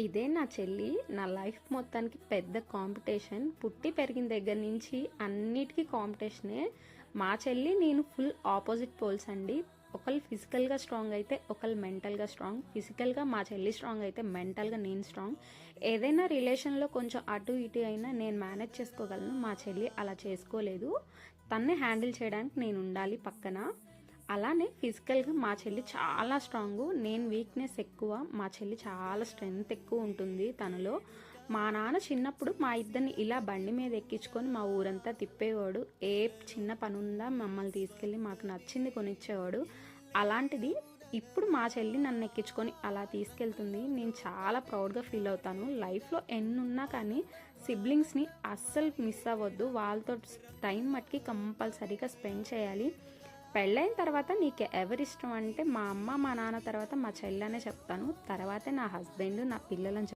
ఇదే నా చెల్లి. నా లైఫ్ మొత్తానికి పెద్ద కాంపిటీషన్. పుట్టి పెరిగిన దగ్గర నుంచి అన్నిటికీ కాంపిటీషనే. మా చెల్లి నేను ఫుల్ ఆపోజిట్ పోల్స్ అండి. ఒకళ్ళు ఫిజికల్గా స్ట్రాంగ్ అయితే ఒకళ్ళు మెంటల్గా స్ట్రాంగ్. ఫిజికల్గా మా చెల్లి స్ట్రాంగ్ అయితే మెంటల్గా నేను స్ట్రాంగ్. ఏదైనా రిలేషన్లో కొంచెం అటు ఇటు అయినా నేను మేనేజ్ చేసుకోగలను. మా చెల్లి అలా చేసుకోలేదు. తన్నే హ్యాండిల్ చేయడానికి నేను ఉండాలి పక్కన. అలానే ఫిజికల్గా మా చెల్లి చాలా స్ట్రాంగ్. నేను వీక్నెస్ ఎక్కువ. మా చెల్లి చాలా స్ట్రెంగ్త్ ఎక్కువ ఉంటుంది తనలో. మా నాన్న చిన్నప్పుడు మా ఇద్దరిని ఇలా బండి మీద ఎక్కించుకొని మా ఊరంతా తిప్పేవాడు. ఏ చిన్న పని ఉందా మమ్మల్ని తీసుకెళ్ళి మాకు నచ్చింది కొనిచ్చేవాడు. అలాంటిది ఇప్పుడు మా చెల్లి నన్ను ఎక్కించుకొని అలా తీసుకెళ్తుంది. నేను చాలా ప్రౌడ్గా ఫీల్ అవుతాను. లైఫ్లో ఎన్నున్నా కానీ సిబ్లింగ్స్ని అస్సలు మిస్ అవ్వద్దు. వాళ్ళతో టైం మట్టుకి కంపల్సరీగా స్పెండ్ చేయాలి. పెళ్ళైన తర్వాత నీకు ఎవరిష్టం అంటే మా అమ్మ మా నాన్న తర్వాత మా చెల్లెనే చెప్తాను. తర్వాతే నా హస్బెండ్, నా పిల్లలని